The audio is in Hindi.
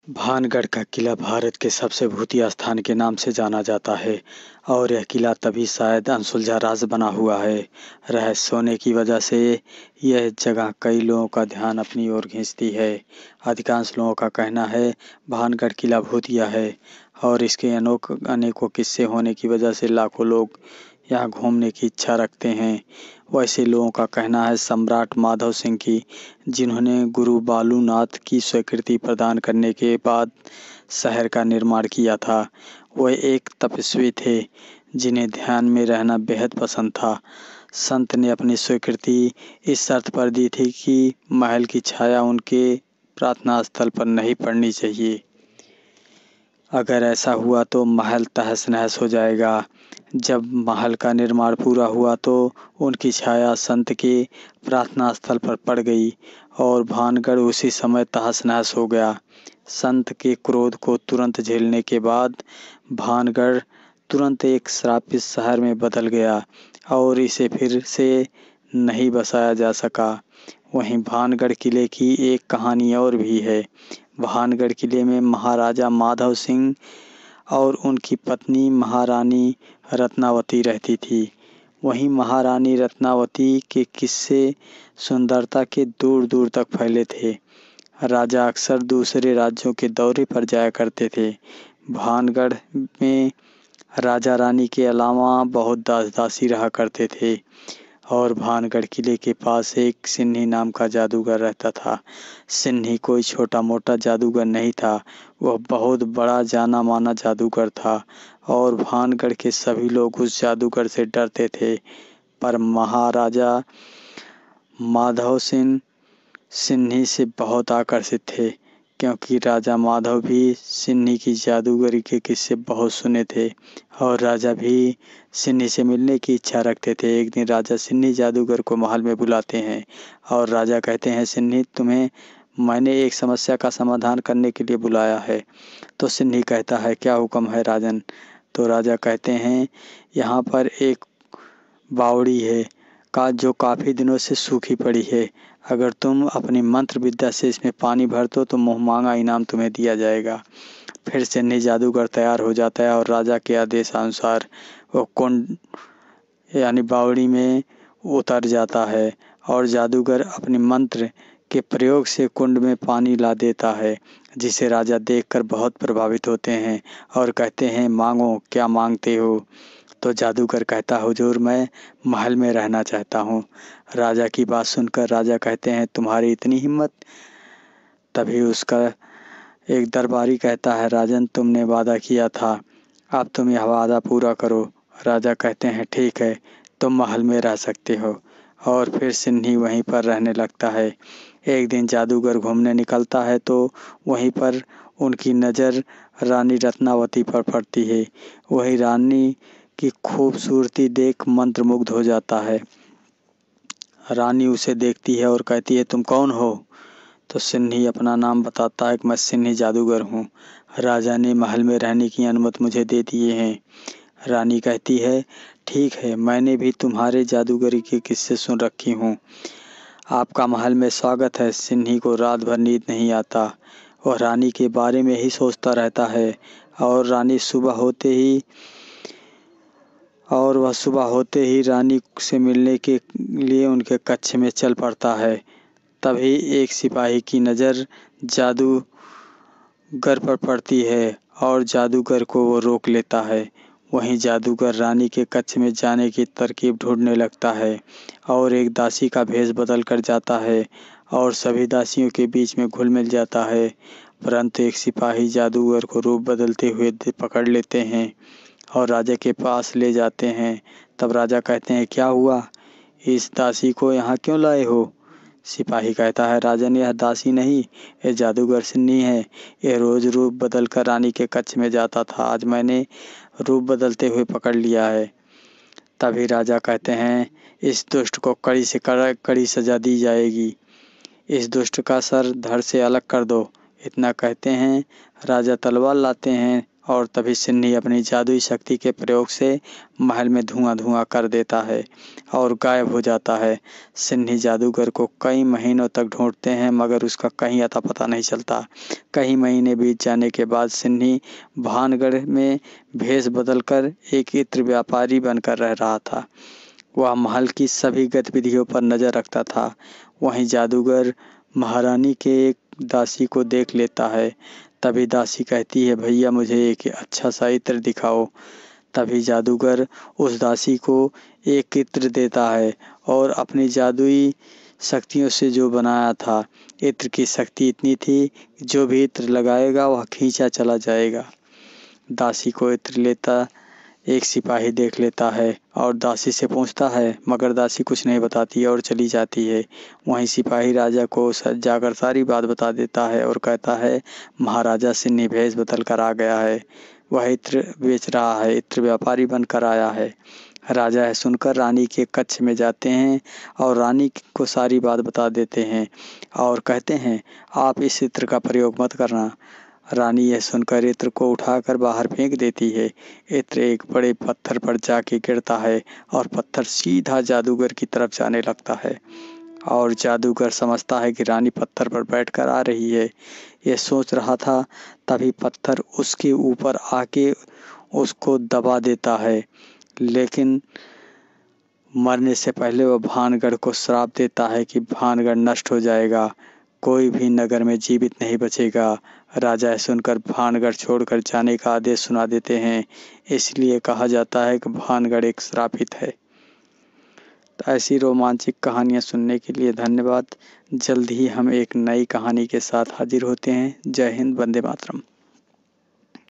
भानगढ़ का किला भारत के सबसे भूतिया स्थान के नाम से जाना जाता है और यह किला तभी शायद अनसुलझा राज बना हुआ है। रहस्य होने की वजह से यह जगह कई लोगों का ध्यान अपनी ओर खींचती है। अधिकांश लोगों का कहना है भानगढ़ किला भूतिया है और इसके अनेकों किस्से होने की वजह से लाखों लोग यहाँ घूमने की इच्छा रखते हैं। वैसे लोगों का कहना है सम्राट माधव सिंह की, जिन्होंने गुरु बालूनाथ की स्वीकृति प्रदान करने के बाद शहर का निर्माण किया था। वह एक तपस्वी थे जिन्हें ध्यान में रहना बेहद पसंद था। संत ने अपनी स्वीकृति इस शर्त पर दी थी कि महल की छाया उनके प्रार्थना स्थल पर नहीं पड़नी चाहिए। अगर ऐसा हुआ तो महल तहस नहस हो जाएगा। जब महल का निर्माण पूरा हुआ तो उनकी छाया संत के प्रार्थना स्थल पर पड़ गई और भानगढ़ उसी समय तहस नहस हो गया। संत के क्रोध को तुरंत झेलने के बाद भानगढ़ तुरंत एक श्रापित शहर में बदल गया और इसे फिर से नहीं बसाया जा सका। वहीं भानगढ़ किले की एक कहानी और भी है। भानगढ़ किले में महाराजा माधव सिंह और उनकी पत्नी महारानी रत्नावती रहती थी। वहीं महारानी रत्नावती के किस्से सुंदरता के दूर दूर तक फैले थे। राजा अक्सर दूसरे राज्यों के दौरे पर जाया करते थे। भानगढ़ में राजा रानी के अलावा बहुत दास दासी रहा करते थे और भानगढ़ किले के पास एक सिन्ही नाम का जादूगर रहता था। सिन्ही कोई छोटा मोटा जादूगर नहीं था, वह बहुत बड़ा जाना माना जादूगर था और भानगढ़ के सभी लोग उस जादूगर से डरते थे। पर महाराजा माधव सिंह सिन्ही से बहुत आकर्षित थे, क्योंकि राजा माधव भी सिन्ही की जादूगरी के किस्से बहुत सुने थे और राजा भी सिन्ही से मिलने की इच्छा रखते थे। एक दिन राजा सिन्ही जादूगर को महल में बुलाते हैं और राजा कहते हैं, सिन्ही, तुम्हें मैंने एक समस्या का समाधान करने के लिए बुलाया है। तो सिन्ही कहता है, क्या हुक्म है राजन? तो राजा कहते हैं, यहाँ पर एक बावड़ी है जो काफ़ी दिनों से सूखी पड़ी है। अगर तुम अपनी मंत्र विद्या से इसमें पानी भर दो तो मुँह मांगा इनाम तुम्हें दिया जाएगा। फिर सिन्ही जादूगर तैयार हो जाता है और राजा के आदेशानुसार वो कुंड यानी बावड़ी में उतर जाता है और जादूगर अपने मंत्र के प्रयोग से कुंड में पानी ला देता है, जिसे राजा देखकर बहुत प्रभावित होते हैं और कहते हैं, मांगो, क्या मांगते हो? तो जादूगर कहता, हुजूर, मैं महल में रहना चाहता हूँ। राजा की बात सुनकर राजा कहते हैं, तुम्हारी इतनी हिम्मत? तभी उसका एक दरबारी कहता है, राजन, तुमने वादा किया था, अब तुम यह वादा पूरा करो। राजा कहते हैं, ठीक है, तुम महल में रह सकते हो। और फिर सिन्ही वहीं पर रहने लगता है। एक दिन जादूगर घूमने निकलता है तो वहीं पर उनकी नज़र रानी रत्नावती पर पड़ती है। वही रानी की खूबसूरती देख मंत्रमुग्ध हो जाता है। रानी उसे देखती है और कहती है, तुम कौन हो? तो सिन्ही अपना नाम बताता है कि मैं सिन्ही जादूगर हूँ। राजा ने महल में रहने की अनुमति मुझे दे दिए हैं। रानी कहती है, ठीक है, मैंने भी तुम्हारे जादूगरी के किस्से सुन रखी हूँ। आपका महल में स्वागत है। सिन्ही को रात भर नींद नहीं आता। वह रानी के बारे में ही सोचता रहता है और वह सुबह होते ही रानी से मिलने के लिए उनके कक्ष में चल पड़ता है। तभी एक सिपाही की नज़र जादूगर पर पड़ती है और जादूगर को वो रोक लेता है। वहीं जादूगर रानी के कक्ष में जाने की तरकीब ढूंढने लगता है और एक दासी का भेष बदल कर जाता है और सभी दासियों के बीच में घुल मिल जाता है। परंतु एक सिपाही जादूगर को रूप बदलते हुए पकड़ लेते हैं और राजा के पास ले जाते हैं। तब राजा कहते हैं, क्या हुआ? इस दासी को यहाँ क्यों लाए हो? सिपाही कहता है, राजन, यह दासी नहीं, यह जादूगर सिन्ही है। यह रोज रूप बदल कर रानी के कक्ष में जाता था। आज मैंने रूप बदलते हुए पकड़ लिया है। तभी राजा कहते हैं, इस दुष्ट को कड़ी से कड़ी सजा दी जाएगी। इस दुष्ट का सर धड़ से अलग कर दो। इतना कहते हैं राजा तलवार लाते हैं और तभी सिन्ही अपनी जादुई शक्ति के प्रयोग से महल में धुआं धुआं कर देता है और गायब हो जाता है। सिन्ही जादूगर को कई महीनों तक ढूंढते हैं मगर उसका कहीं अता पता नहीं चलता। कई महीने बीत जाने के बाद सिन्ही भानगढ़ में भेष बदलकर एक इत्र व्यापारी बनकर रह रहा था। वह महल की सभी गतिविधियों पर नजर रखता था। वहीं जादूगर महारानी के एक दासी को देख लेता है। तभी दासी कहती है, भैया मुझे एक अच्छा सा इत्र दिखाओ। तभी जादूगर उस दासी को एक इत्र देता है और अपनी जादुई शक्तियों से जो बनाया था। इत्र की शक्ति इतनी थी, जो भी इत्र लगाएगा वह खींचा चला जाएगा। दासी को इत्र लेता एक सिपाही देख लेता है और दासी से पूछता है, मगर दासी कुछ नहीं बताती और चली जाती है। वहीं सिपाही राजा को जाकर सारी बात बता देता है और कहता है, महाराजा सिन्ही भेष बदल कर आ गया है। वह इत्र बेच रहा है, इत्र व्यापारी बनकर आया है। राजा है सुनकर रानी के कक्ष में जाते हैं और रानी को सारी बात बता देते हैं और कहते हैं, आप इस इत्र का प्रयोग मत करना। रानी यह सुनकर इत्र को उठाकर बाहर फेंक देती है। इत्र एक बड़े पत्थर पर जाके गिरता है और पत्थर सीधा जादूगर की तरफ जाने लगता है और जादूगर समझता है कि रानी पत्थर पर बैठकर आ रही है। यह सोच रहा था, तभी पत्थर उसके ऊपर आके उसको दबा देता है, लेकिन मरने से पहले वह भानगढ़ को श्राप देता है कि भानगढ़ नष्ट हो जाएगा, कोई भी नगर में जीवित नहीं बचेगा। राजा सुनकर भानगढ़ छोड़कर जाने का आदेश सुना देते हैं। इसलिए कहा जाता है कि भानगढ़ एक श्रापित है। तो ऐसी रोमांचक कहानियाँ सुनने के लिए धन्यवाद। जल्द ही हम एक नई कहानी के साथ हाजिर होते हैं। जय हिंद, वंदे मातरम।